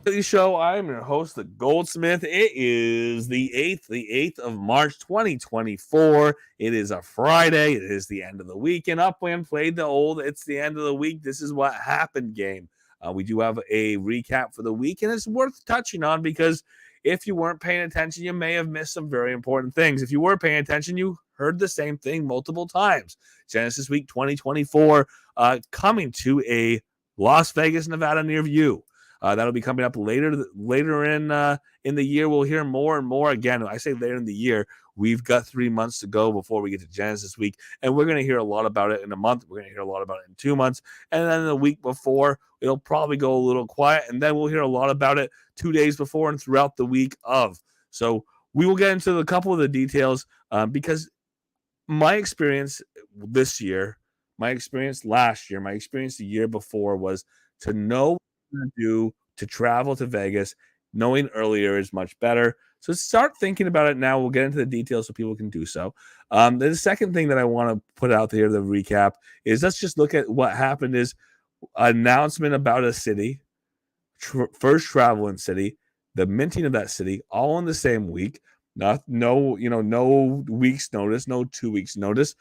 Show. I am your host, the Goldsmith. It is the 8th of March, 2024. It is a Friday. It is the end of the week, and Upland played the old "It's the end of the week. This is what happened" game. We do have a recap for the week, and it's worth touching on because if you weren't paying attention, you may have missed some very important things. If you were paying attention, you heard the same thing multiple times. Genesis Week 2024 coming to a Las Vegas, Nevada near you. That'll be coming up later in the year. We'll hear more and more. Again, I say later in the year. We've got 3 months to go before we get to Genesis Week, and we're going to hear a lot about it in a month. We're going to hear a lot about it in 2 months, and then the week before, it'll probably go a little quiet, and then we'll hear a lot about it 2 days before and throughout the week of. So we will get into a couple of the details because my experience this year, my experience last year, my experience the year before was to know what to do to travel to Vegas. Knowing earlier is much better. So start thinking about it now. We'll get into the details so people can do so. The second thing that I want to put out there, the recap, is let's just look at what happened is announcement about a city, first travel in city, the minting of that city, all in the same week. No week's notice, no 2 weeks notice.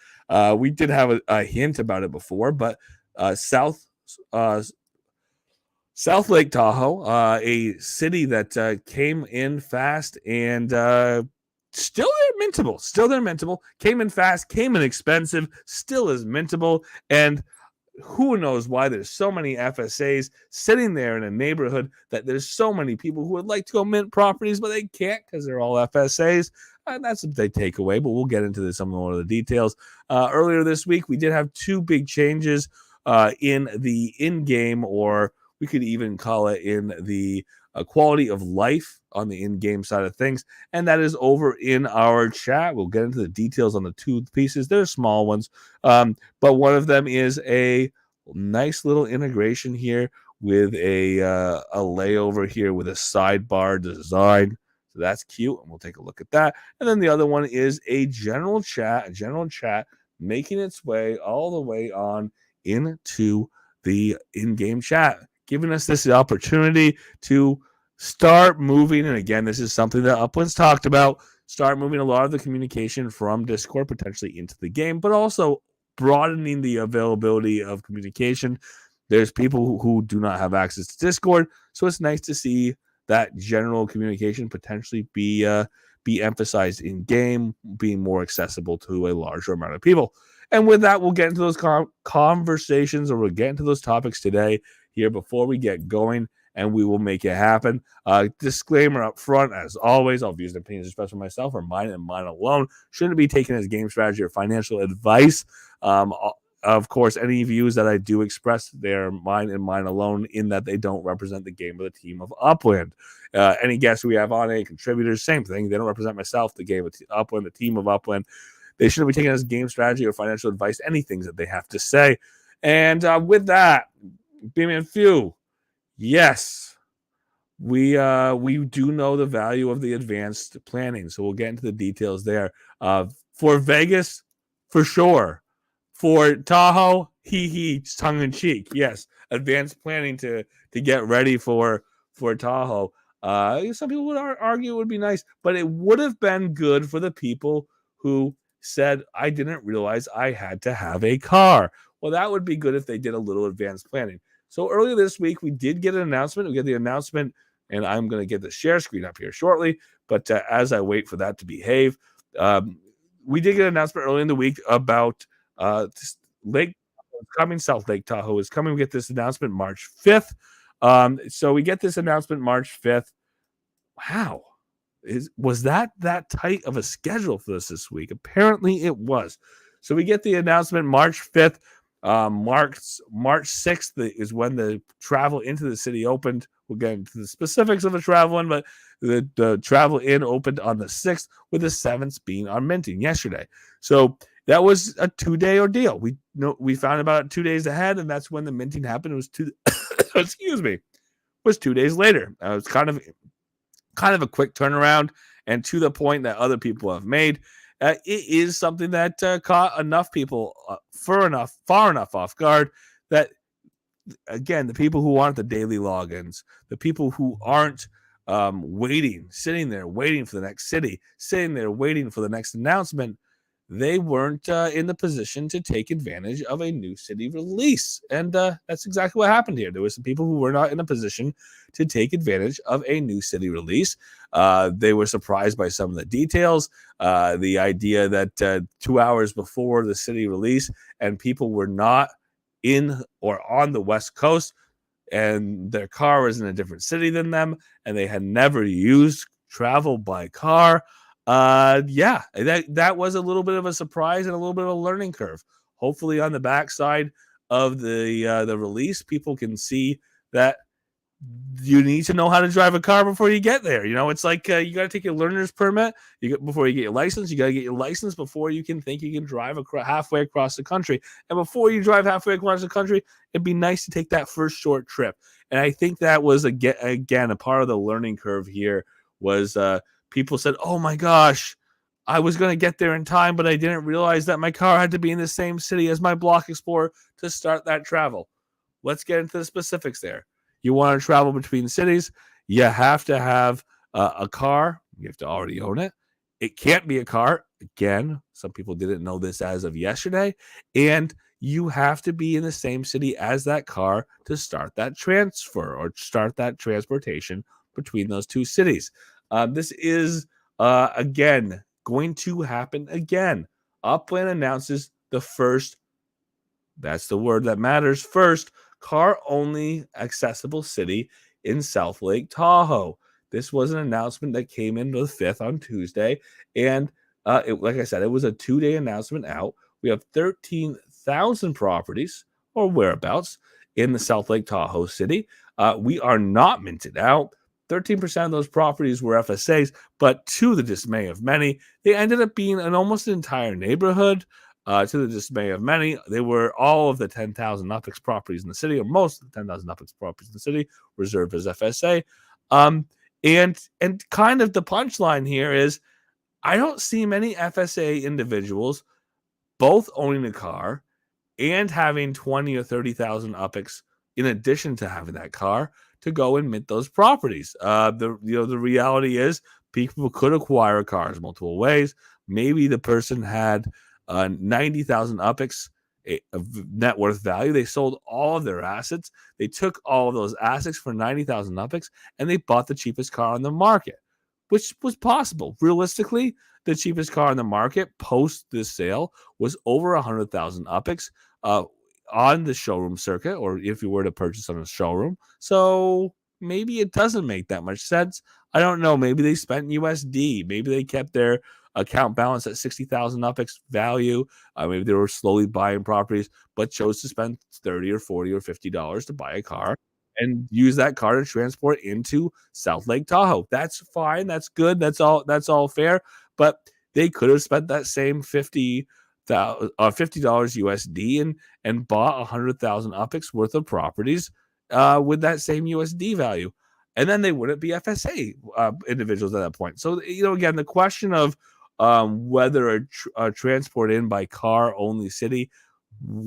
We did have a hint about it before, but South Lake Tahoe, a city that came in fast and still they're mintable. Still they're mintable. Came in fast, came in expensive, still is mintable. And who knows why there's so many FSAs sitting there in a neighborhood that there's so many people who would like to go mint properties, but they can't because they're all FSAs. And that's a big takeaway, but we'll get into some more of the details. Earlier this week, we did have two big changes in the in-game, or we could even call it in the quality of life on the in-game side of things, and that is over in our chat. We'll get into the details on the two pieces. They're small ones, but one of them is a nice little integration here with a layover here with a sidebar design. So that's cute, and we'll take a look at that. And then the other one is a general chat making its way all the way on into the in-game chat, giving us this opportunity to start moving. And again, this is something that Upland's talked about, start moving a lot of the communication from Discord potentially into the game, but also broadening the availability of communication. There's people who do not have access to Discord, so it's nice to see that general communication potentially be emphasized in game, being more accessible to a larger amount of people. And with that, we'll get into those conversations, or we'll get into those topics today here before we get going, and we will make it happen. Disclaimer up front, as always, all views and opinions expressed by myself are mine and mine alone. Shouldn't be taken as game strategy or financial advice. Of course, any views that I do express, they're mine and mine alone, in that they don't represent the game or the team of Upland. Any guests we have on, any contributors, same thing. They don't represent myself, the game of Upland, the team of Upland. They shouldn't be taken as game strategy or financial advice, any things that they have to say. And with that, B-Man Few, yes, we do know the value of the advanced planning, so we'll get into the details there. For Vegas, for sure. For Tahoe, tongue in cheek. Yes, advanced planning to get ready for Tahoe. Some people would argue it would be nice, but it would have been good for the people who said, I didn't realize I had to have a car. Well, that would be good if they did a little advanced planning. So earlier this week, we did get an announcement. We get the announcement, and I'm going to get the share screen up here shortly. But as I wait for that to behave, we did get an announcement early in the week about Lake coming. South Lake Tahoe is coming. We get this announcement March 5th. So we get this announcement March 5th. Wow. Was that tight of a schedule for us this week? Apparently it was. So we get the announcement March 5th. March 6th is when the travel into the city opened. We'll get into the specifics of the travel in, but the travel in opened on the 6th, with the 7th being on minting yesterday. So that was a 2-day ordeal. We found about it 2 days ahead, and that's when the minting happened. It was 2 days later. It was kind of a quick turnaround, and to the point that other people have made. It is something that caught enough people far enough off guard that again, the people who want the daily logins, the people who aren't sitting there waiting for the next city, sitting there waiting for the next announcement, they weren't in the position to take advantage of a new city release. And that's exactly what happened here. There were some people who were not in a position to take advantage of a new city release. They were surprised by some of the details. The idea that 2 hours before the city release and people were not in or on the West Coast and their car was in a different city than them and they had never used travel by car. Yeah, that was a little bit of a surprise and a little bit of a learning curve. Hopefully on the backside of the release, people can see that you need to know how to drive a car before you get there. It's like you got to take your learner's permit before you get your license. You got to get your license before you can think you can drive halfway across the country. And before you drive halfway across the country, it'd be nice to take that first short trip. And I think that was, again, a part of the learning curve here was people said, oh my gosh, I was going to get there in time, but I didn't realize that my car had to be in the same city as my Block Explorer to start that travel. Let's get into the specifics there. You want to travel between cities, you have to have a car. You have to already own it. It can't be a car. Again, some people didn't know this as of yesterday. And you have to be in the same city as that car to start that transfer or start that transportation between those two cities. This is, again, going to happen again. Upland announces the first, that's the word that matters, first car-only accessible city in South Lake Tahoe. This was an announcement that came in the 5th on Tuesday, and like I said, it was a 2-day announcement out. We have 13,000 properties or whereabouts in the South Lake Tahoe city. We are not minted out. 13% of those properties were FSAs, but to the dismay of many, they ended up being an almost entire neighborhood. To the dismay of many, they were all of the 10,000 UPEX properties in the city, or most of the 10,000 UPEX properties in the city, reserved as FSA. And kind of the punchline here is, I don't see many FSA individuals both owning a car and having 20 or 30,000 UPEX in addition to having that car to go and mint those properties. The reality is people could acquire cars multiple ways. Maybe the person had 90,000 UPEX of net worth value. They sold all of their assets. They took all of those assets for 90,000 UPEX and they bought the cheapest car on the market, which was possible. Realistically, the cheapest car on the market post this sale was over 100,000 UPEX on the showroom circuit, or if you were to purchase on a showroom. So maybe it doesn't make that much sense. I don't know. Maybe they spent USD. Maybe they kept their account balance at 60,000 UPEX value. Maybe they were slowly buying properties, but chose to spend $30 or $40 or $50 to buy a car and use that car to transport into South Lake Tahoe. That's fine. That's good. That's all fair. But they could have spent that same $50 USD and bought 100,000 UPEX worth of properties with that same USD value. And then they wouldn't be FSA individuals at that point. So, again, the question of whether a transport in by car only city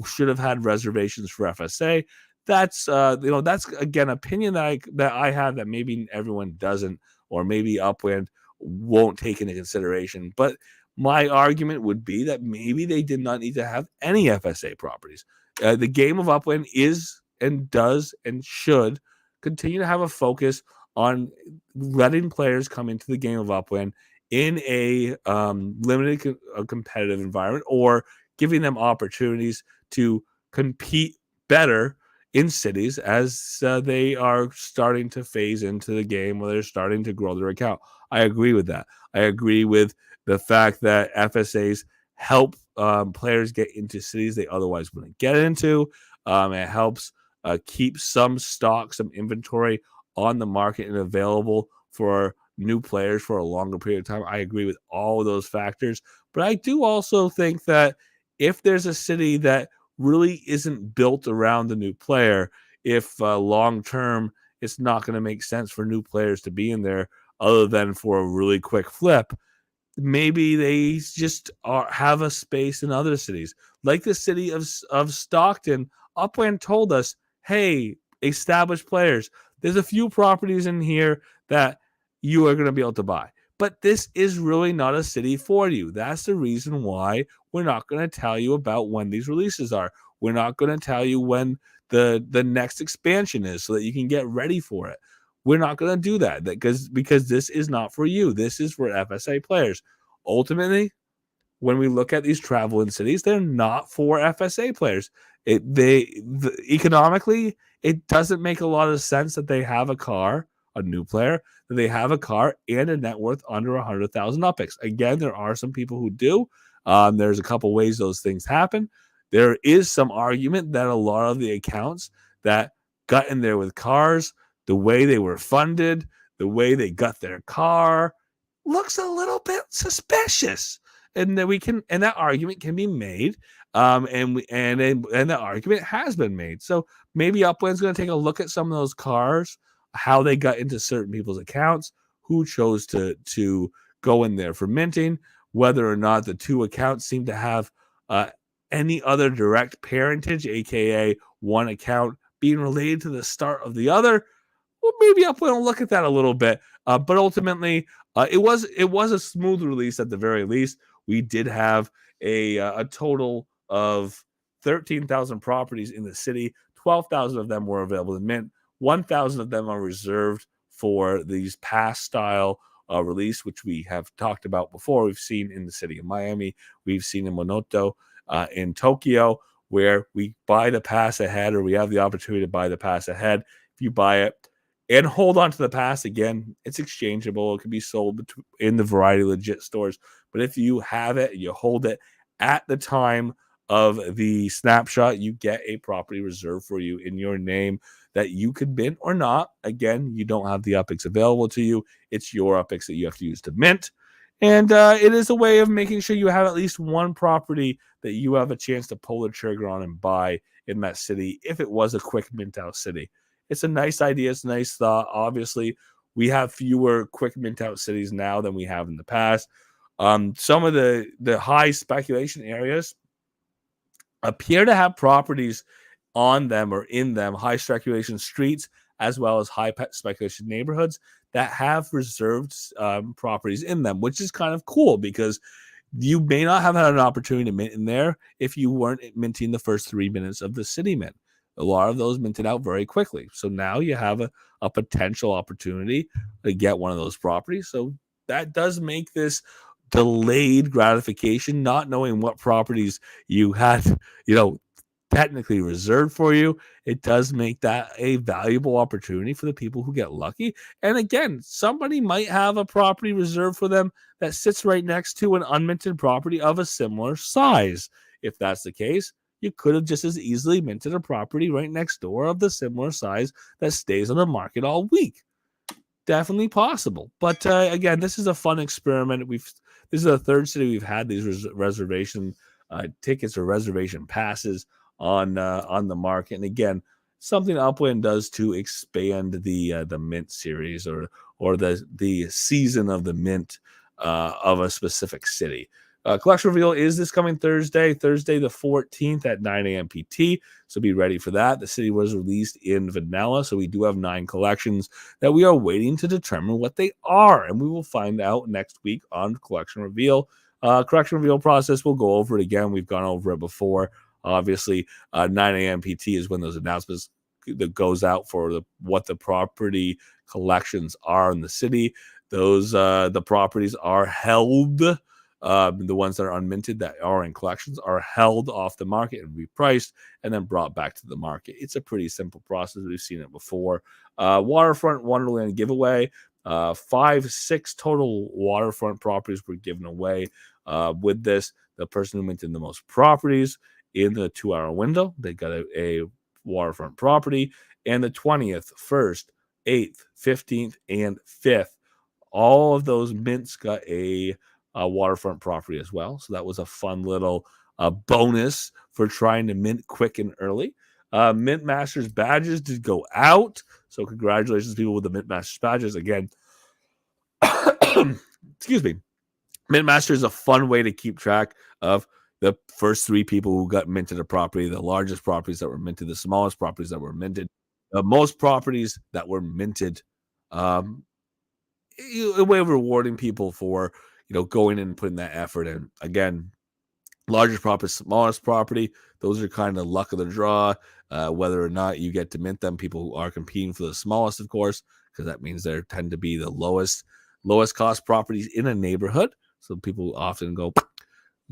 should have had reservations for FSA. That's again opinion that I have that maybe everyone doesn't, or maybe Upland won't take into consideration. But my argument would be that maybe they did not need to have any FSA properties. The game of Upland is and does and should continue to have a focus on letting players come into the game of Upland in a limited competitive environment, or giving them opportunities to compete better in cities as they are starting to phase into the game, or they're starting to grow their account. I agree with that. I agree with the fact that FSAs help players get into cities they otherwise wouldn't get into. It helps keep some stock, some inventory on the market and available for new players for a longer period of time. I agree with all of those factors. But I do also think that if there's a city that really isn't built around the new player, if long-term it's not going to make sense for new players to be in there other than for a really quick flip, maybe they just have a space in other cities. Like the city of Stockton, Upland told us, hey, established players, there's a few properties in here that you are going to be able to buy. But this is really not a city for you. That's the reason why we're not going to tell you about when these releases are. We're not going to tell you when the next expansion is so that you can get ready for it. We're not going to do that because this is not for you. This is for FSA players. Ultimately, when we look at these travel in cities, they're not for FSA players. Economically, it doesn't make a lot of sense that they have a car, a new player, that they have a car and a net worth under 100,000 UPIX. Again, there are some people who do. There's a couple ways those things happen. There is some argument that a lot of the accounts that got in there with cars, the way they were funded, the way they got their car, looks a little bit suspicious. And that argument can be made, and that argument has been made. So maybe Upland's going to take a look at some of those cars, how they got into certain people's accounts, who chose to go in there for minting, whether or not the two accounts seem to have any other direct parentage, aka one account being related to the start of the other. Well, maybe Upland will look at that a little bit. But ultimately, it was a smooth release at the very least. We did have a total of 13,000 properties in the city. 12,000 of them were available in mint. 1,000 of them are reserved for these pass style release, which we have talked about before. We've seen in the city of Miami. We've seen in Monoto, in Tokyo, where we buy the pass ahead, or we have the opportunity to buy the pass ahead. If you buy it and hold on to the pass, again, it's exchangeable. It can be sold in the variety of legit stores. But if you have it, you hold it at the time of the snapshot, you get a property reserved for you in your name that you could mint or not. Again, you don't have the UPIX available to you. It's your UPIX that you have to use to mint. And it is a way of making sure you have at least one property that you have a chance to pull the trigger on and buy in that city if it was a quick mint out city. It's a nice idea. It's a nice thought. Obviously, we have fewer quick mint out cities now than we have in the past. Some of the high speculation areas appear to have properties on them or in them, high speculation streets, as well as high speculation neighborhoods that have reserved properties in them, which is kind of cool because you may not have had an opportunity to mint in there if you weren't minting the first 3 minutes of the city mint. A lot of those minted out very quickly. So now you have a potential opportunity to get one of those properties. So that does make this delayed gratification, not knowing what properties you had, technically reserved for you. It does make that a valuable opportunity for the people who get lucky. And again, somebody might have a property reserved for them that sits right next to an unminted property of a similar size. If that's the case, you could have just as easily minted a property right next door of the similar size that stays on the market all week. Definitely possible. But again, this is a fun experiment. This is the third city we've had these reservation tickets or reservation passes on the market. And again, something Upland does to expand the mint series or the season of the mint of a specific city. Collection reveal is this coming Thursday the 14th at 9 a.m. PT. So be ready for that. The city was released in vanilla, so we do have 9 collections that we are waiting to determine what they are, and we will find out next week on collection reveal. Collection reveal process, we'll go over it again. We've gone over it before. Obviously, 9 a.m. PT is when those announcements that goes out for what the property collections are in the city. Those the properties are held. The ones that are unminted that are in collections are held off the market and repriced and then brought back to the market. It's a pretty simple process. We've seen it before. Waterfront Wonderland giveaway. 6 total waterfront properties were given away with this. The person who minted the most properties in the 2-hour window, they got a waterfront property. And the 20th, 1st, 8th, 15th, and 5th, all of those mints got a waterfront property as well. So that was a fun little bonus for trying to mint quick and early. Mint Masters badges did go out. So congratulations, people with the Mint Masters badges. Again, excuse me. Mint Master is a fun way to keep track of the first three people who got minted a property, the largest properties that were minted, the smallest properties that were minted, the most properties that were minted. Um, a way of rewarding people for going in and putting that effort in. Again, largest property, smallest property, those are kind of luck of the draw. Whether or not you get to mint them, people who are competing for the smallest, of course, because that means they tend to be the lowest cost properties in a neighborhood. So people often go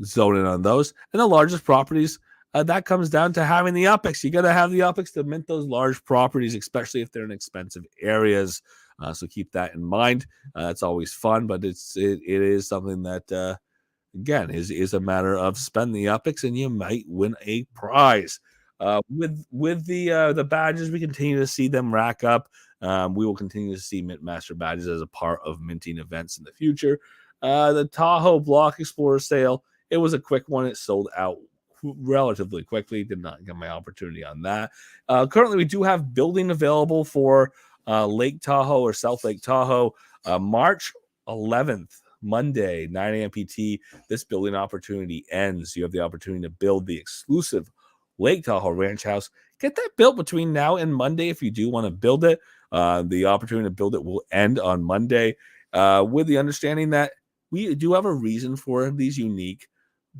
zone in on those. And the largest properties, that comes down to having the UPX. You got to have the UPX to mint those large properties, especially if they're in expensive areas. So keep that in mind. It's always fun, but it is something that again is a matter of spend the UPX and you might win a prize. With the badges, we continue to see them rack up. We will continue to see Mint Master badges as a part of minting events in the future. The Tahoe Block Explorer sale, it was a quick one. It sold out relatively quickly. Did not get my opportunity on that. Currently, we do have building available for Lake Tahoe or South Lake Tahoe, March 11th. Monday, 9 a.m. PT. This building opportunity ends. You have the opportunity to build the exclusive Lake Tahoe Ranch House. Get that built between now and Monday if you do want to build it. The opportunity to build it will end on Monday, with the understanding that we do have a reason for these unique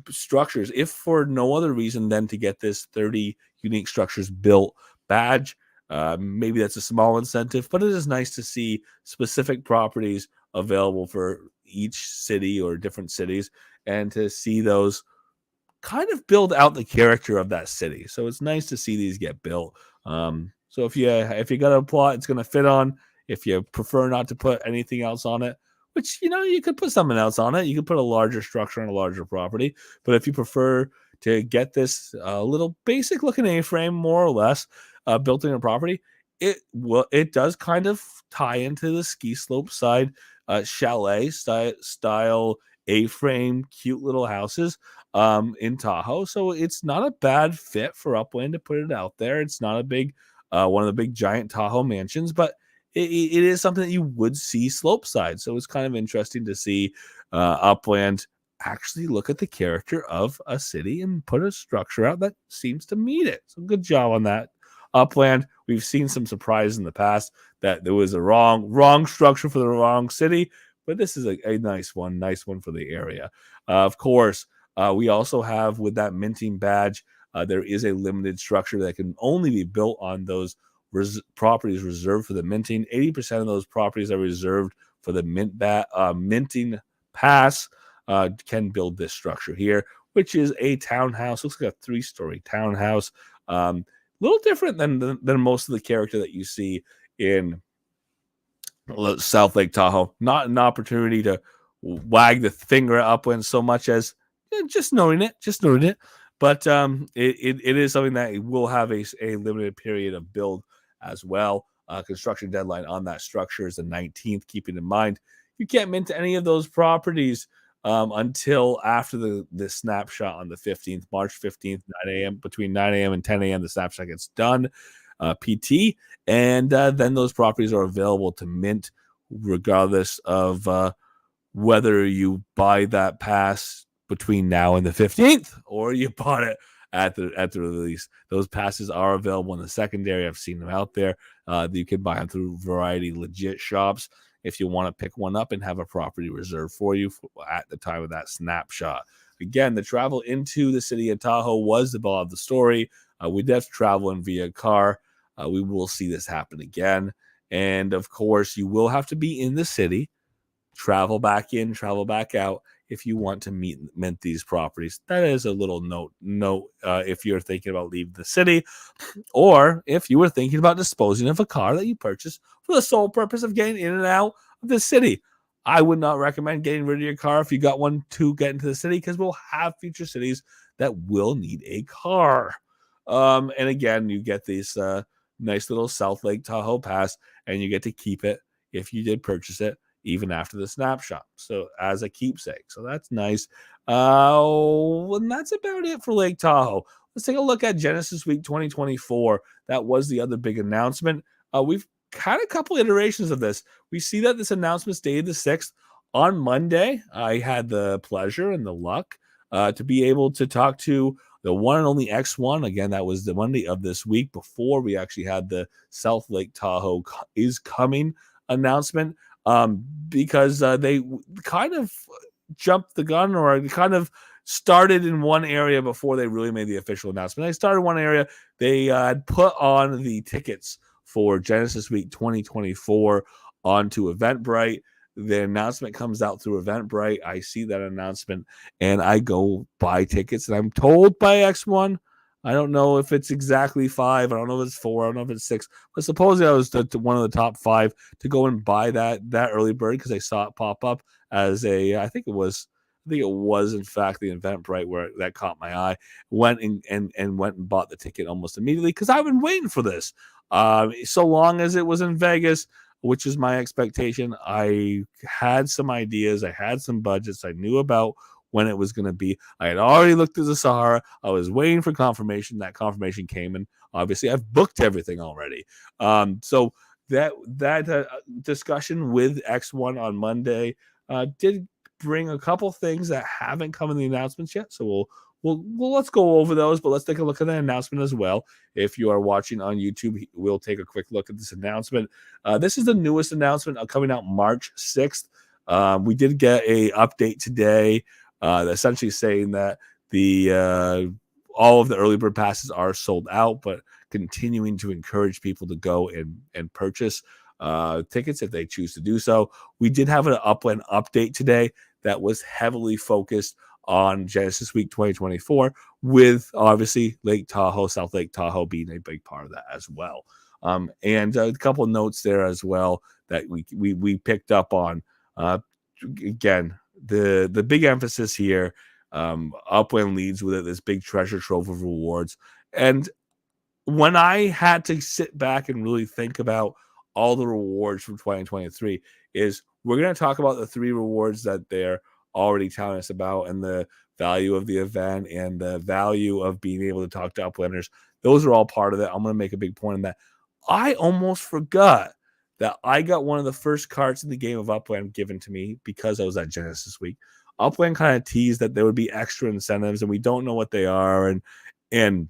structures, if for no other reason than to get this 30 unique structures built badge. Maybe that's a small incentive, but it is nice to see specific properties available for each city or different cities and to see those kind of build out the character of that city. So it's nice to see these get built. So if you got a plot, it's going to fit on. If you prefer not to put anything else on it, which you could put something else on it. You could put a larger structure on a larger property. But if you prefer to get this little basic looking A-frame, more or less, built in a property, it does kind of tie into the ski slope side, chalet style A-frame, cute little houses in Tahoe. So it's not a bad fit for Upland to put it out there. It's not a big one of the big giant Tahoe mansions, but it is something that you would see slope side. So it's kind of interesting to see Upland actually look at the character of a city and put a structure out that seems to meet it. So good job on that, Upland. We've seen some surprises in the past that there was a wrong structure for the wrong city, but this is a nice one for the area. Of course, we also have, with that minting badge, there is a limited structure that can only be built on those properties reserved for the minting. 80% of those properties are reserved for the minting pass. Can build this structure here, which is a townhouse. Looks like a 3-story townhouse. A little different than most of the character that you see in South Lake Tahoe. Not an opportunity to wag the finger at Upland so much as just noting it. But it is something that will have a limited period of build as well. Construction deadline on that structure is the 19th. Keeping in mind, you can't mint any of those properties until after the snapshot on the 15th, March 15th, 9 a.m. Between 9 a.m. and 10 a.m. the snapshot gets done, PT, and then those properties are available to mint regardless of whether you buy that pass between now and the 15th or you bought it at the release. Those passes are available in the secondary. I've seen them out there. You can buy them through variety legit shops if you want to pick one up and have a property reserved for you at the time of that snapshot. Again, the travel into the city of Tahoe was the ball of the story. We did have to travel in via car. We will see this happen again. And of course, you will have to be in the city, travel back in, travel back out if you want to mint these properties. That is a little note if you're thinking about leaving the city, or if you were thinking about disposing of a car that you purchased for the sole purpose of getting in and out of the city. I would not recommend getting rid of your car if you got one to get into the city, because we'll have future cities that will need a car. And again, you get this nice little South Lake Tahoe pass, and you get to keep it if you did purchase it, even after the snapshot. So as a keepsake. So that's nice. And that's about it for Lake Tahoe. Let's take a look at Genesis Week 2024. That was the other big announcement. We've had a couple iterations of this. We see that this announcement dated the 6th. On Monday, I had the pleasure and the luck to be able to talk to the one and only X1. Again, that was the Monday of this week before we actually had the South Lake Tahoe is coming announcement, because they kind of jumped the gun, or kind of started in one area before they really made the official announcement. They started one area. They had put on the tickets for Genesis Week 2024 onto Eventbrite. The announcement comes out through Eventbrite. I see that announcement and I go buy tickets, and I'm told by X1, I don't know if it's exactly 5, I don't know if it's 4, I don't know if it's 6, but supposedly I was one of the top 5 to go and buy that early bird, because I saw it pop up as I think it was in fact the Eventbrite where that caught my eye. Went and went and bought the ticket almost immediately, because I've been waiting for this. So long as it was in Vegas, which is my expectation. I had some ideas, I had some budgets, I knew about when it was going to be. I had already looked at the Sahara. I was waiting for confirmation. That confirmation came, and obviously I've booked everything already. So that discussion with X1 on Monday did bring a couple things that haven't come in the announcements yet. So we'll let's go over those, but let's take a look at the announcement as well. If you are watching on YouTube, we'll take a quick look at this announcement. This is the newest announcement coming out March 6th. We did get a update today, essentially saying that the all of the early bird passes are sold out, but continuing to encourage people to go and purchase tickets if they choose to do so. We did have an Upland update today that was heavily focused on Genesis Week 2024, with obviously Lake Tahoe, South Lake Tahoe being a big part of that as well. And a couple of notes there as well that we picked up on. Again, the big emphasis here, Upland leads with it, this big treasure trove of rewards. And when I had to sit back and really think about all the rewards from 2023, is we're going to talk about the 3 rewards that they're already telling us about, and the value of the event and the value of being able to talk to Uplanders. Those are all part of it. I'm going to make a big point on that. I almost forgot that I got one of the first cards in the game of Upland given to me because I was at Genesis Week. Upland kind of teased that there would be extra incentives, and we don't know what they are, and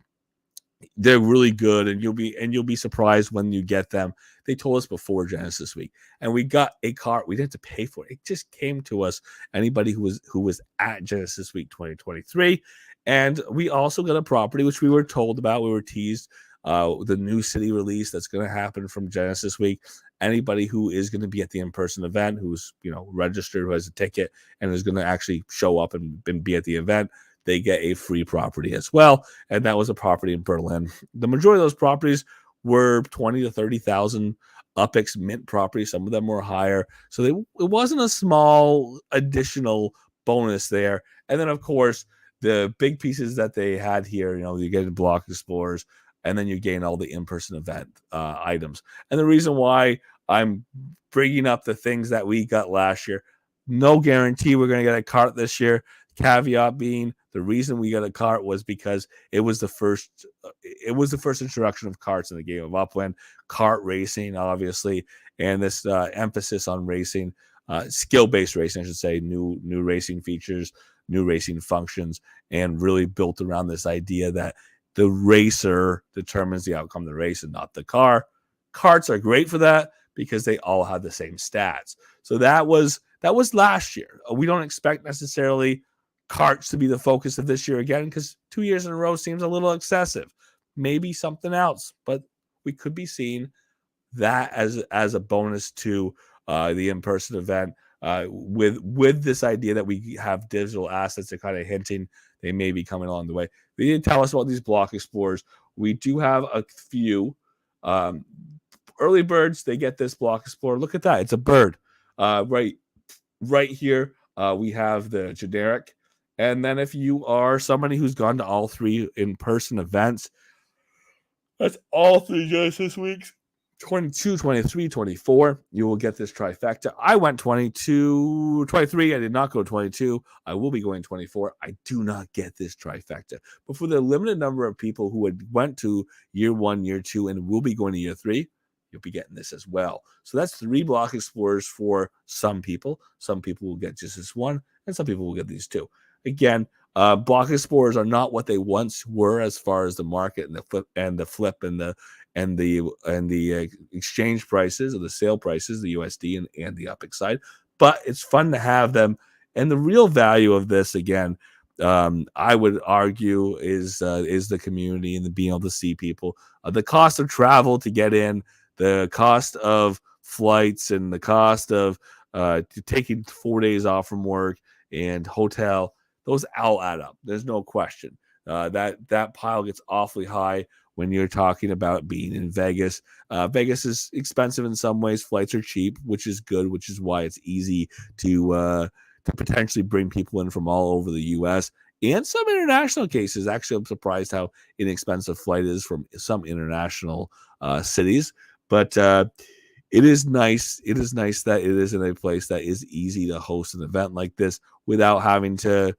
they're really good, and you'll be surprised when you get them. They told us before Genesis Week, and we got a card. We didn't have to pay for it. It just came to us. Anybody who was at Genesis Week 2023, and we also got a property which we were told about. We were teased the new city release that's going to happen from Genesis Week. Anybody who is going to be at the in-person event, who's registered, who has a ticket, and is going to actually show up and be at the event, they get a free property as well. And that was a property in Berlin. The majority of those properties were 20 to 30,000 UPEX mint properties. Some of them were higher. So it wasn't a small additional bonus there. And then, of course, the big pieces that they had here, you get Block Explorers, and then you gain all the in-person event items. And the reason why I'm bringing up the things that we got last year, no guarantee we're going to get a cart this year. Caveat being, the reason we got a cart was because it was the first introduction of carts in the game of Upland. Kart racing, obviously, and this emphasis on racing, skill-based racing, I should say, new racing features, new racing functions, and really built around this idea that the racer determines the outcome of the race and not the car. Karts are great for that because they all have the same stats. So that was last year. We don't expect necessarily karts to be the focus of this year again, because 2 years in a row seems a little excessive. Maybe something else, but we could be seeing that as a bonus to the in-person event, with this idea that we have digital assets that kind of hinting they may be coming along the way. They didn't tell us about these Block Explorers. We do have a few early birds. They get this Block Explorer. Look at that. It's a bird. Right here, we have the generic. And then if you are somebody who's gone to all 3 in-person events, that's all 3 Genesis weeks, 22, 23, 24, you will get this trifecta. I went 22, 23. I did not go 22. I will be going 24. I do not get this trifecta. But for the limited number of people who had went to year 1, year 2, and will be going to year 3, you'll be getting this as well. So that's 3 Block Explorers for some people. Some people will get just this one, and some people will get these 2. Again, Block explorers are not what they once were as far as the market and the flip and the exchange prices or the sale prices, the USD and the Upix side. But it's fun to have them. And the real value of this, again, I would argue, is the community and the being able to see people. The cost of travel to get in, the cost of flights, and the cost of taking 4 days off from work and hotel, those all add up. There's no question. That pile gets awfully high when you're talking about being in Vegas. Vegas is expensive in some ways. Flights are cheap, which is good, which is why it's easy to potentially bring people in from all over the U.S. and some international cases. Actually, I'm surprised how inexpensive flight is from some international cities. But it is nice. It is nice that it is in a place that is easy to host an event like this without having to,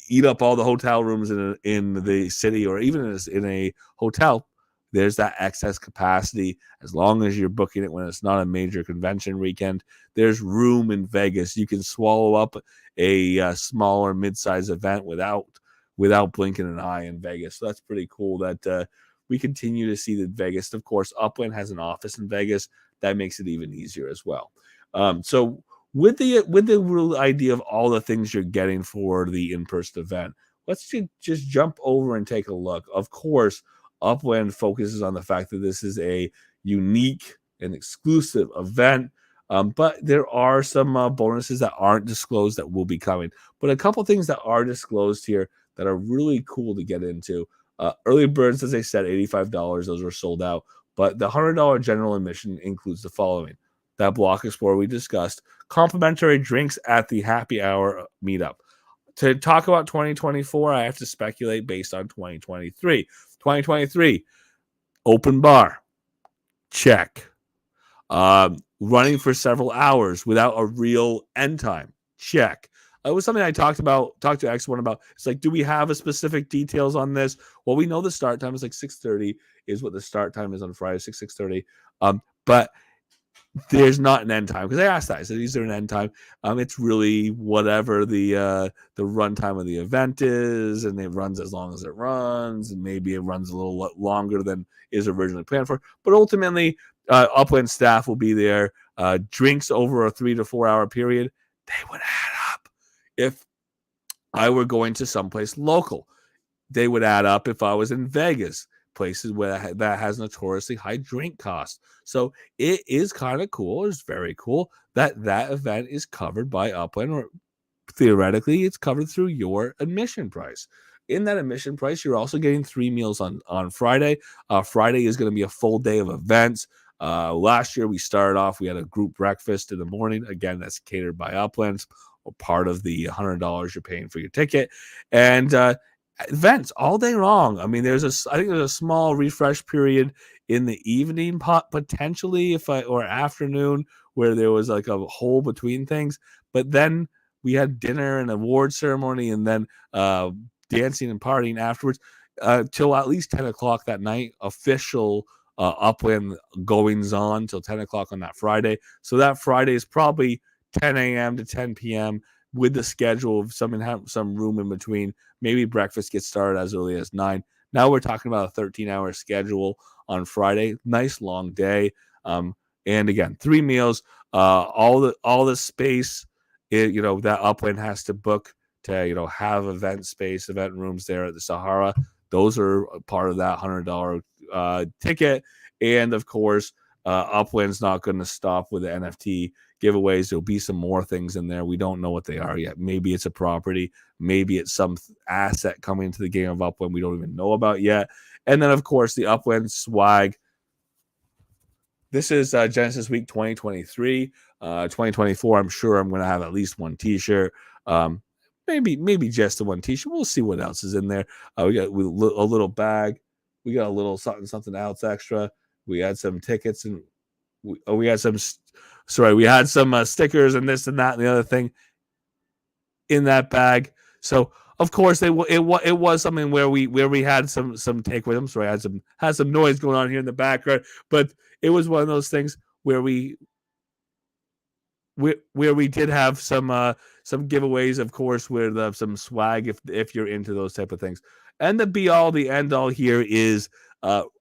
eat up all the hotel rooms in the city, or even in a hotel. There's that excess capacity. As long as you're booking it when it's not a major convention weekend, there's room in Vegas. You can swallow up a smaller mid-size event without blinking an eye in Vegas. So that's pretty cool that we continue to see that Vegas. Of course, Upland has an office in Vegas. That makes it even easier as well. So with the real idea of all the things you're getting for the in-person event, let's just jump over and take a look. Of course, Upland focuses on the fact that this is a unique and exclusive event, but there are some bonuses that aren't disclosed that will be coming. But a couple things that are disclosed here that are really cool to get into. Early birds, as I said, $85. Those were sold out. But the $100 general admission includes the following: that Block Explorer we discussed, complimentary drinks at the happy hour meetup. To talk about 2024, I have to speculate based on 2023. 2023, open bar, check. Running for several hours without a real end time, check. It was something I talked to X1 about. It's like, do we have a specific details on this? Well, we know the start time is like 6:30 is what the start time is on Friday, 6:30. But there's not an end time, because I asked that. I said, is there an end time? It's really whatever the runtime of the event is, and it runs as long as it runs, and maybe it runs a little longer than is originally planned for. But ultimately, Upland staff will be there. Drinks over a 3 to 4 hour period, they would add up. If I were going to someplace local, they would add up if I was in Vegas, places where that has notoriously high drink costs. So it is kind of cool. It's very cool that event is covered by Upland, or theoretically it's covered through your admission price. In that admission price, you're also getting 3 meals on Friday. Friday is going to be a full day of events. Last year we started off, we had a group breakfast in the morning. Again, that's catered by Upland, or part of the $100 you're paying for your ticket. And events all day long. I mean, I think there's a small refresh period in the evening, potentially, or afternoon, where there was like a hole between things. But then we had dinner and award ceremony, and then dancing and partying afterwards till at least 10 o'clock that night. Official Upland goings on till 10 o'clock on that Friday. So that Friday is probably 10 a.m. to 10 p.m. with the schedule of some room in between. Maybe breakfast gets started as early as 9. Now we're talking about a 13-hour schedule on Friday. Nice long day. And again, 3 meals. All the space, that Upland has to book to have event rooms there at the Sahara. Those are part of that $100 ticket. And of course, Upland's not going to stop with the NFT giveaways. There'll be some more things in there. We don't know what they are yet. Maybe it's a property. Maybe it's some asset coming to the game of Upland we don't even know about yet. And then, of course, the Upland swag. This is Genesis Week 2023. 2024, I'm sure I'm going to have at least one T-shirt. Maybe just the one T-shirt. We'll see what else is in there. We got a little bag. We got a little something else extra. We had some tickets, and we had some. We had some stickers and this and that and the other thing in that bag. So of course it was something where we had some takeaways. I'm sorry, I had some noise going on here in the background, but it was one of those things where we where we did have some giveaways, of course, with some swag if you're into those type of things. And the be all, the end all here is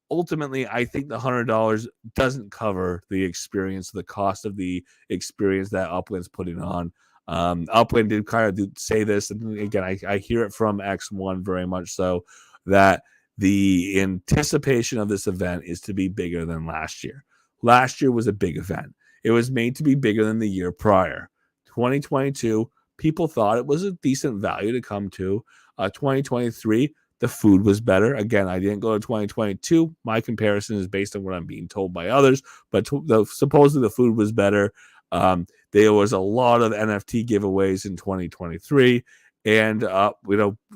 ultimately, I think the $100 doesn't cover the experience, the cost of the experience that Upland's putting on. Upland did kind of say this, and again, I hear it from X1 very much so, that the anticipation of this event is to be bigger than last year. Last year was a big event. It was made to be bigger than the year prior. 2022, people thought it was a decent value to come to. 2023, the food was better. Again, I didn't go to 2022. My comparison is based on what I'm being told by others, but supposedly the food was better. There was a lot of NFT giveaways in 2023, and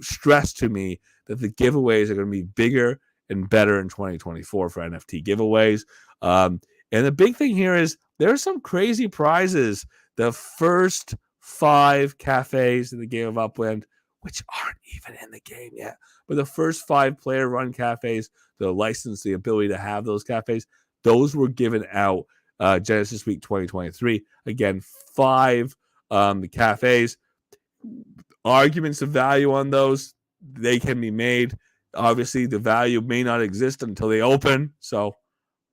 stressed to me that the giveaways are going to be bigger and better in 2024 for NFT giveaways. And the big thing here is there's some crazy prizes. The first 5 cafes in the game of Upland, which aren't even in the game yet, but the first 5 player-run cafes, the license, the ability to have those cafes, those were given out Genesis Week 2023. Again, 5 cafes. Arguments of value on those, they can be made. Obviously, the value may not exist until they open, so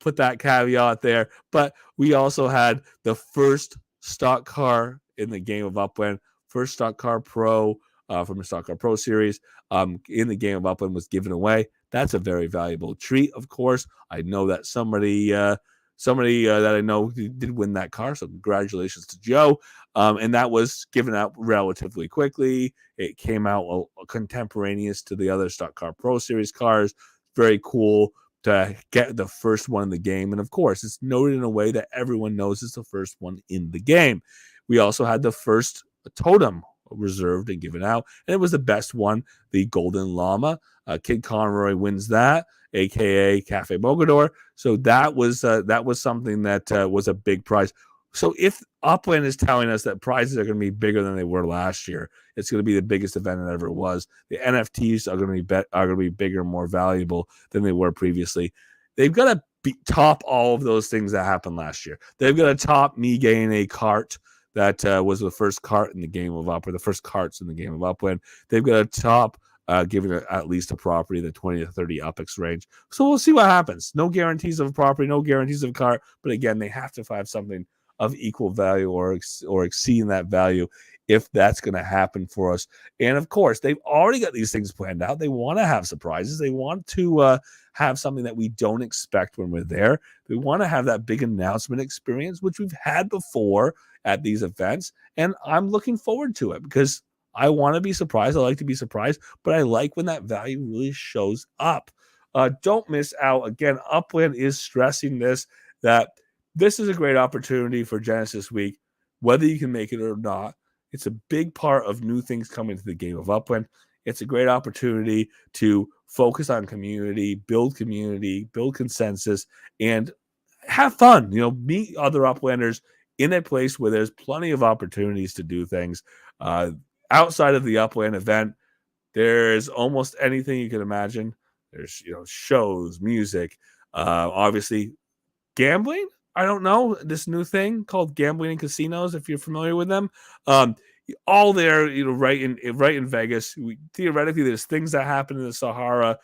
put that caveat there. But we also had the first stock car in the game of Upland, first stock car pro from the Stock Car Pro series in the game of Upland was given away. That's a very valuable treat, of course. I know that somebody that I know did win that car, so congratulations to Joe. And that was given out relatively quickly. It came out contemporaneous to the other Stock Car Pro series cars. Very cool to get the first one in the game. And of course, it's noted in a way that everyone knows it's the first one in the game. We also had the first totem reserved and given out, and it was the best one, the Golden Llama. Kid Conroy wins that, aka Cafe Mogador. So that was something that was a big prize. So if Upland is telling us that prizes are going to be bigger than they were last year, it's going to be the biggest event it ever was. The NFTs are going to be bigger, more valuable than they were previously. They've got to top all of those things that happened last year. They've got to top me getting a cart that was the first cart in the game of Upland, the first carts in the game of Upland. They've got a top giving at least a property in the 20 to 30 UPX range. So we'll see what happens. No guarantees of a property, no guarantees of a cart, but again, they have to have something of equal value or exceeding that value if that's going to happen for us. And of course, they've already got these things planned out. They want to have surprises. They want to have something that we don't expect when we're there. They want to have that big announcement experience, which we've had before at these events. And I'm looking forward to it because I want to be surprised. I like to be surprised, but I like when that value really shows up. Don't miss out. Again, Upland is stressing that this is a great opportunity for Genesis Week, whether you can make it or not. It's a big part of new things coming to the game of Upland. It's a great opportunity to focus on community, build consensus, and have fun. Meet other Uplanders in a place where there's plenty of opportunities to do things. Outside of the Upland event, there's almost anything you can imagine. There's shows, music, obviously gambling. I don't know, this new thing called gambling in casinos, if you're familiar with them. All there, right in Vegas. Theoretically, there's things that happen in the Sahara,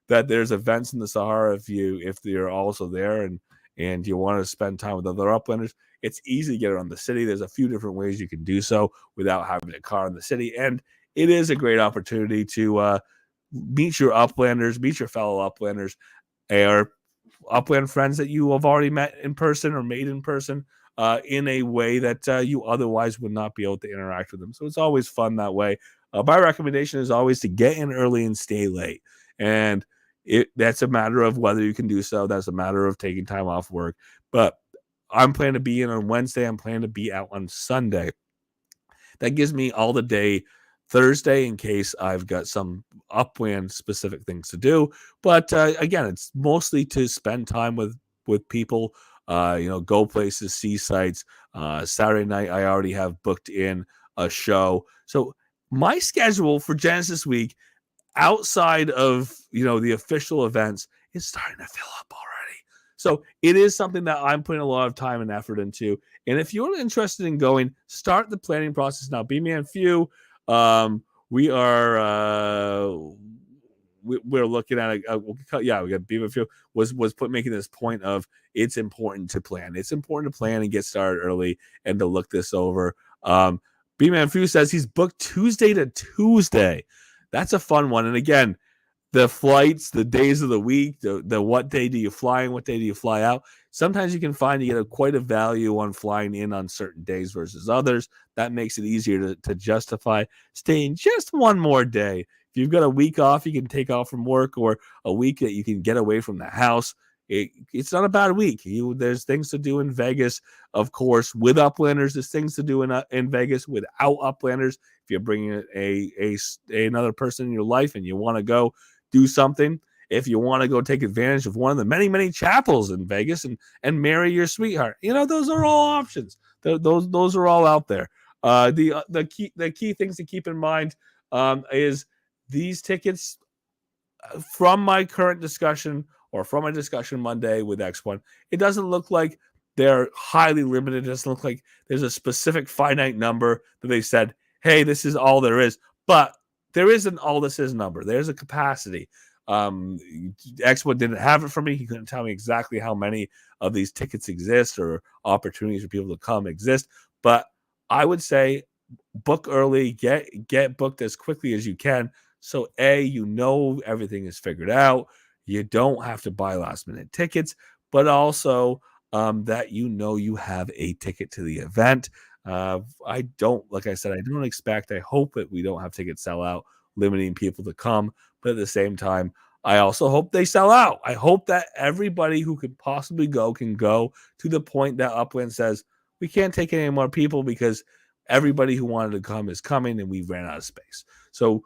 that there's events in the Sahara if you're also there and you want to spend time with other Uplanders. It's easy to get around the city. There's a few different ways you can do so without having a car in the city. And it is a great opportunity to meet your Uplanders, meet your fellow Uplanders, or Upland friends that you have already met in person or made in person in a way that you otherwise would not be able to interact with them. So it's always fun that way. My recommendation is always to get in early and stay late. And that's a matter of whether you can do so. That's a matter of taking time off work. But I'm planning to be in on Wednesday. I'm planning to be out on Sunday. That gives me all the day Thursday in case I've got some Upland specific things to do. But again, it's mostly to spend time with people, go places, see sites. Saturday night, I already have booked in a show. So my schedule for Genesis Week outside of, the official events is starting to fill up already. So it is something that I'm putting a lot of time and effort into. And if you're interested in going, start the planning process now. B-Man Few, we are we're looking at we got B-Man Few was making this point of it's important to plan. It's important to plan and get started early and to look this over. B-Man Few says he's booked Tuesday to Tuesday. That's a fun one. And again, the flights, the days of the week, the what day do you fly and what day do you fly out. Sometimes you can find you get quite a value on flying in on certain days versus others. That makes it easier to justify staying just one more day. If you've got a week off, you can take off from work, or a week that you can get away from the house. It's not a bad week. There's things to do in Vegas, of course, with Uplanders. There's things to do in Vegas without Uplanders. If you're bringing another person in your life and you want to go do something, if you want to go take advantage of one of the many, many chapels in Vegas and marry your sweetheart, those are all options. Those are all out there. The key things to keep in mind is these tickets from my current discussion or from a discussion Monday with X1, it doesn't look like they're highly limited. It doesn't look like there's a specific finite number that they said, hey, this is all there is. But there isn't all this is number. There's a capacity. X1 didn't have it for me. He couldn't tell me exactly how many of these tickets exist or opportunities for people to come exist. But I would say book early, get booked as quickly as you can. So everything is figured out. You don't have to buy last minute tickets, but also that you have a ticket to the event. I don't expect, I hope that we don't have tickets sell out, limiting people to come. But at the same time, I also hope they sell out. I hope that everybody who could possibly go can go, to the point that Upland says, we can't take any more people because everybody who wanted to come is coming and we ran out of space. So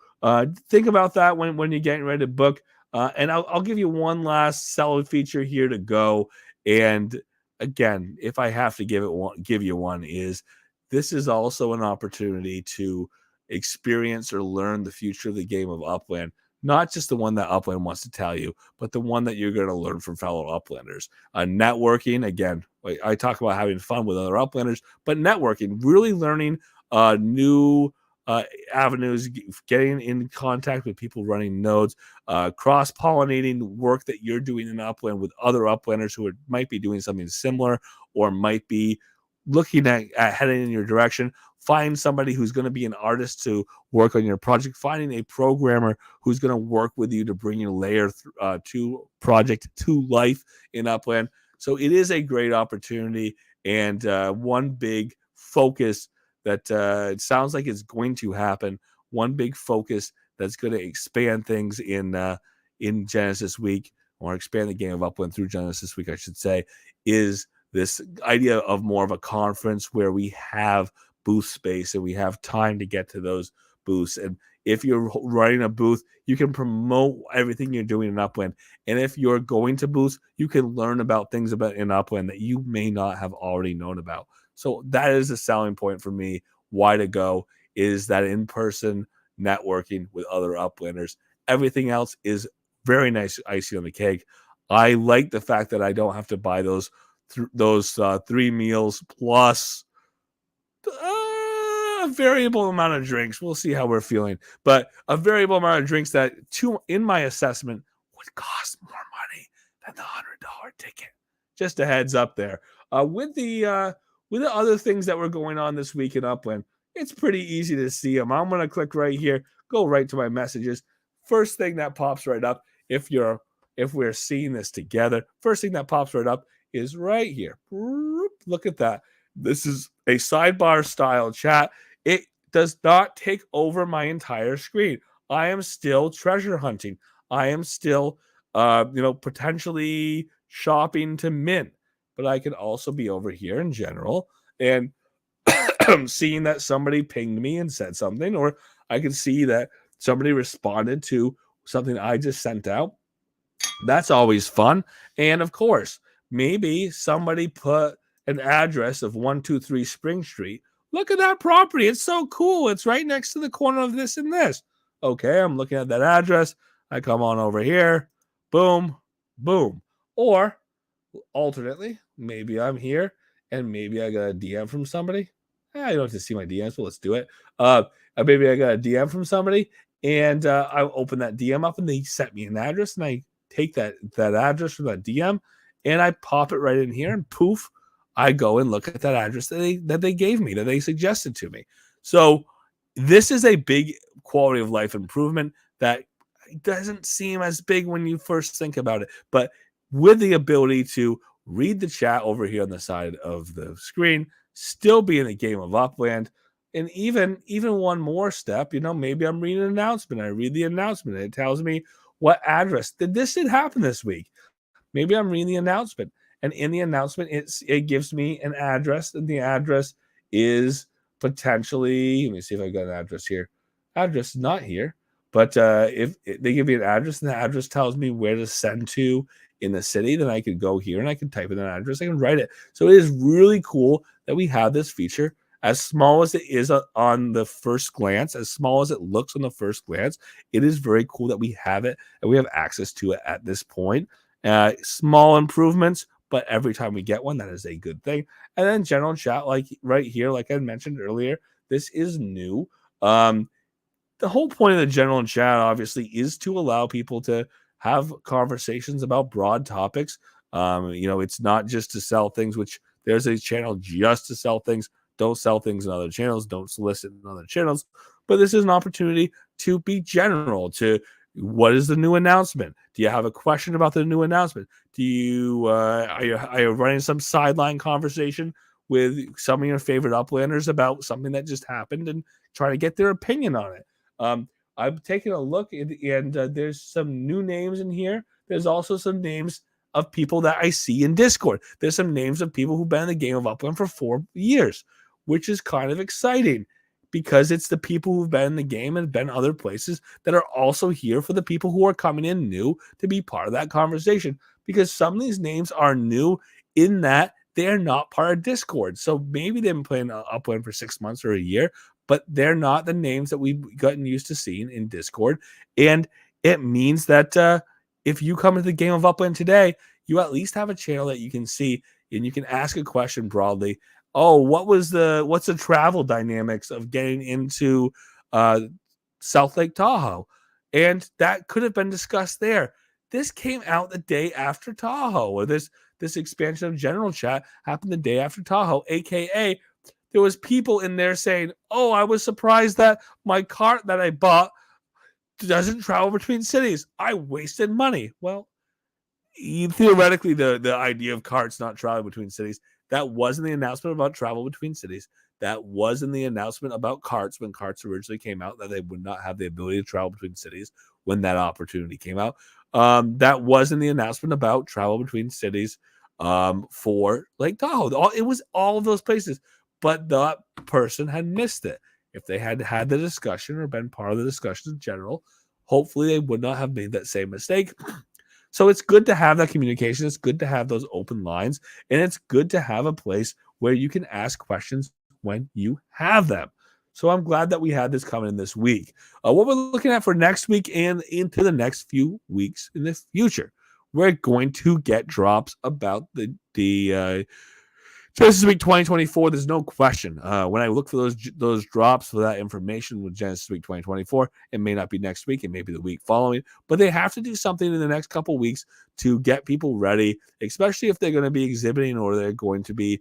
think about that when you're getting ready to book. And I'll give you one last solid feature here to go. And again, if I have to give you one, is this is also an opportunity to experience or learn the future of the game of Upland. Not just the one that Upland wants to tell you, but the one that you're going to learn from fellow Uplanders. Networking, again, I talk about having fun with other Uplanders, but networking, really learning new avenues, getting in contact with people running nodes, cross-pollinating work that you're doing in Upland with other Uplanders who might be doing something similar or might be looking at heading in your direction. Find somebody who's going to be an artist to work on your project. Finding a programmer who's going to work with you to bring your layer 2 project to life in Upland. So it is a great opportunity, and one big focus that it sounds like it's going to happen. One big focus that's going to expand things in Genesis Week, or expand the game of Upland through Genesis Week, I should say, is this idea of more of a conference where we have booth space and we have time to get to those booths. And if you're running a booth, you can promote everything you're doing in Upland. And if you're going to booths, you can learn about things about in Upland that you may not have already known about. So that is a selling point for me. Why to go is that in-person networking with other Uplanders. Everything else is very nice icing on the cake. I like the fact that I don't have to buy those 3 meals plus a variable amount of drinks. We'll see how we're feeling, but a variable amount of drinks that, in my assessment, would cost more money than the $100 ticket. Just a heads up there. With the other things that were going on this week in Upland, it's pretty easy to see them. I'm going to click right here, go right to my messages. First thing that pops right up, if we're seeing this together, first thing that pops right up is right here. Look at that. This is a sidebar style chat. It does not take over my entire screen. I am still treasure hunting. I am still, potentially shopping to mint, but I can also be over here in general and seeing that somebody pinged me and said something, or I can see that somebody responded to something I just sent out. That's always fun. And of course, maybe somebody put an address of 123 Spring Street. Look at that property. It's so cool. It's right next to the corner of this and this. Okay, I'm looking at that address. I come on over here. Boom, boom. Or alternately, maybe I'm here and maybe I got a DM from somebody. I don't have to see my DMs, but let's do it. Uh, Maybe I got a DM from somebody, and I open that DM up, and they sent me an address, and I take that address from that DM, and I pop it right in here, and poof, I go and look at that address that they gave me, that they suggested to me. So this is a big quality of life improvement that doesn't seem as big when you first think about it, but with the ability to read the chat over here on the side of the screen, still be in the game of Upland, and even one more step, maybe I'm reading an announcement. I read the announcement, and it tells me what address did happen this week. Maybe I'm reading the announcement, and in the announcement, it gives me an address, and the address is potentially. Let me see if I've got an address here. Address is not here, but if they give me an address, and the address tells me where to send to in the city, then I could go here and I can type in an address. I can write it. So it is really cool that we have this feature. As small as it is on the first glance, as small as it looks on the first glance, it is very cool that we have it and we have access to it at this point. Small improvements, but every time we get one, that is a good thing. And then general chat, like right here, like I mentioned earlier, this is new. The whole point of the general chat, obviously, is to allow people to have conversations about broad topics. It's not just to sell things, which there's a channel just to sell things. Don't sell things in other channels. Don't solicit in other channels. But this is an opportunity to be general, to what is the new announcement? Do you have a question about the new announcement? Do you are you running some sideline conversation with some of your favorite uplanders about something that just happened and try to get their opinion on it? I'm taking a look, and there's some new names in here. There's also some names of people that I see in Discord. There's some names of people who've been in the game of Upland for 4 years, which is kind of exciting because it's the people who've been in the game and been other places that are also here for the people who are coming in new to be part of that conversation. Because some of these names are new in that they're not part of Discord. So maybe they've been playing Upland for 6 months or a year, but they're not the names that we've gotten used to seeing in Discord. And it means that if you come into the game of Upland today, you at least have a channel that you can see and you can ask a question broadly. Oh, what's the travel dynamics of getting into South Lake Tahoe? And that could have been discussed there. This came out the day after Tahoe, or this expansion of general chat happened the day after Tahoe, aka there was people in there saying, "Oh, I was surprised that my cart that I bought doesn't travel between cities. I wasted money." Well, theoretically, the idea of carts not traveling between cities, that wasn't the announcement about travel between cities. That wasn't the announcement about carts when carts originally came out, that they would not have the ability to travel between cities when that opportunity came out. That wasn't the announcement about travel between cities for Lake Tahoe. It was all of those places, but that person had missed it. If they had had the discussion or been part of the discussion in general, hopefully they would not have made that same mistake. So it's good to have that communication. It's good to have those open lines, and it's good to have a place where you can ask questions when you have them. So I'm glad that we had this coming in this week. What we're looking at for next week and into the next few weeks in the future, we're going to get drops about the Genesis Week 2024, there's no question. When I look for those drops for that information with Genesis Week 2024, it may not be next week, it may be the week following, but they have to do something in the next couple weeks to get people ready, especially if they're going to be exhibiting or they're going to be,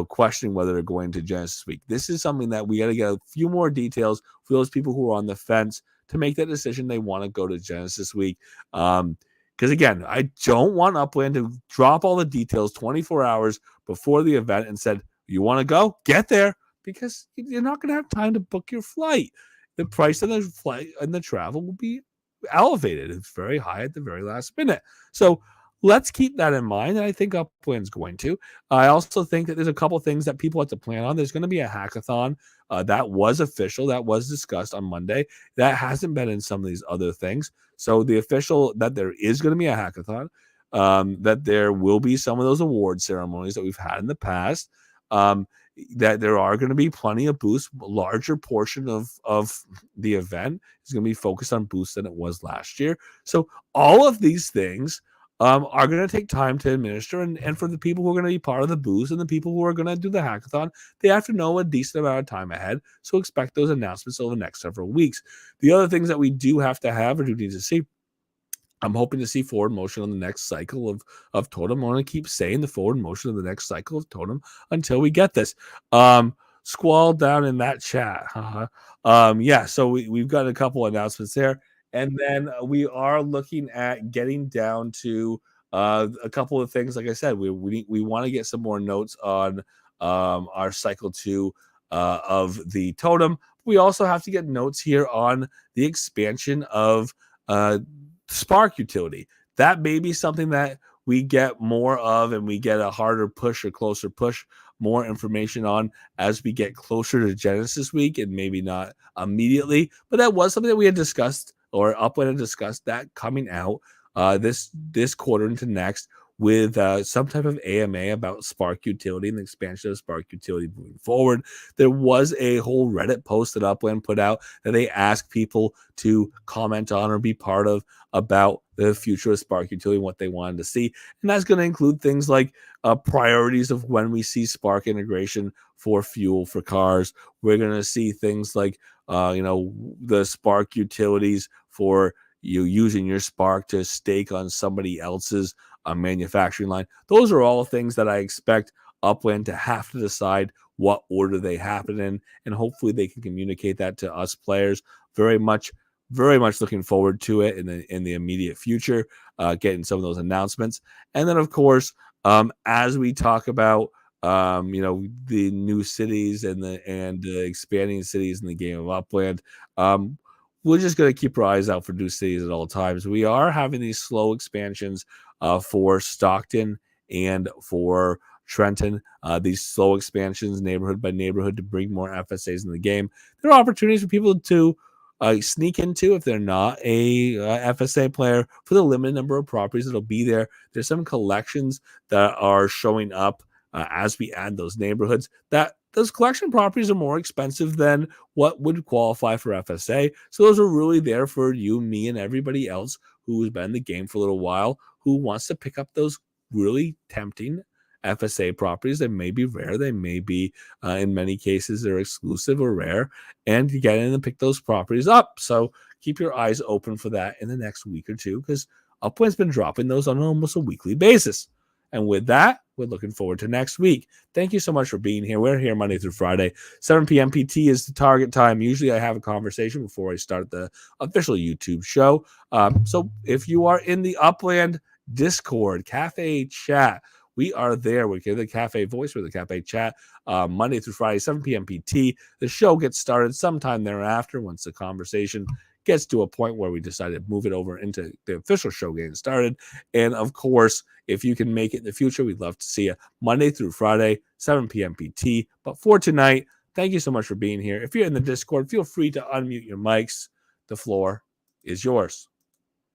questioning whether they're going to Genesis Week. This is something that we got to get a few more details for those people who are on the fence to make that decision they want to go to Genesis Week. Because again, I don't want Upland to drop all the details 24 hours before the event and said, you want to go? Get there, because you're not going to have time to book your flight. The price of the flight and the travel will be elevated. It's very high at the very last minute. So let's keep that in mind. And I think Upland's going to. I also think that there's a couple things that people have to plan on. There's going to be a hackathon that was official, that was discussed on Monday. That hasn't been in some of these other things. So the official that there is going to be a hackathon, that there will be some of those award ceremonies that we've had in the past, that there are going to be plenty of booths. A larger portion of the event is going to be focused on booths than it was last year. So all of these things are going to take time to administer. And for the people who are going to be part of the booth and the people who are going to do the hackathon, they have to know a decent amount of time ahead. So expect those announcements over the next several weeks. The other things that we do have to have or do need to see, I'm hoping to see forward motion on the next cycle of Totem. I want to keep saying the forward motion of the next cycle of Totem until we get this. Squall down in that chat. Yeah, so we've got a couple announcements there. And then we are looking at getting down to a couple of things. Like I said, we want to get some more notes on our cycle 2 of the Totem. We also have to get notes here on the expansion of Spark utility. That may be something that we get more of and we get a harder push or closer push, more information on as we get closer to Genesis week, and maybe not immediately. But that was something that we had discussed, or Upland had discussed, that coming out this quarter into next, with some type of AMA about Spark utility and the expansion of Spark utility moving forward. There was a whole Reddit post that Upland put out that they asked people to comment on or be part of about the future of Spark utility and what they wanted to see. And that's going to include things like priorities of when we see Spark integration for fuel for cars. We're going to see things like, the Spark utilities for you using your Spark to stake on somebody else's manufacturing line. Those are all things that I expect Upland to have to decide what order they happen in, and hopefully they can communicate that to us players. Very much looking forward to it in the immediate future, getting some of those announcements. And then, of course, as we talk about the new cities and the expanding cities in the game of Upland, we're just going to keep our eyes out for new cities at all times. We are having these slow expansions for Stockton and for Trenton, these slow expansions neighborhood by neighborhood to bring more FSAs in the game. There are opportunities for people to sneak into if they're not a FSA player, for the limited number of properties that'll be there. There's some collections that are showing up as we add those neighborhoods. That those collection properties are more expensive than what would qualify for FSA. So those are really there for you, me, and everybody else who's been in the game for a little while, who wants to pick up those really tempting FSA properties. They may be rare. They may be, in many cases, they're exclusive or rare. And you get in and pick those properties up. So keep your eyes open for that in the next week or two, because Upland's been dropping those on almost a weekly basis. And with that, we're looking forward to next week. Thank you so much for being here. We're here Monday through Friday. 7 p.m. PT is the target time. Usually I have a conversation before I start the official YouTube show. So if you are in the Upland Discord, Cafe Chat, we are there. We're the Cafe Voice, we're the Cafe Chat, Monday through Friday, 7 p.m. PT. The show gets started sometime thereafter once the conversation gets to a point where we decide to move it over into the official show getting started. And of course, if you can make it in the future, we'd love to see you Monday through Friday, 7 p.m. PT. But for tonight, thank you so much for being here. If you're in the Discord, feel free to unmute your mics. The floor is yours.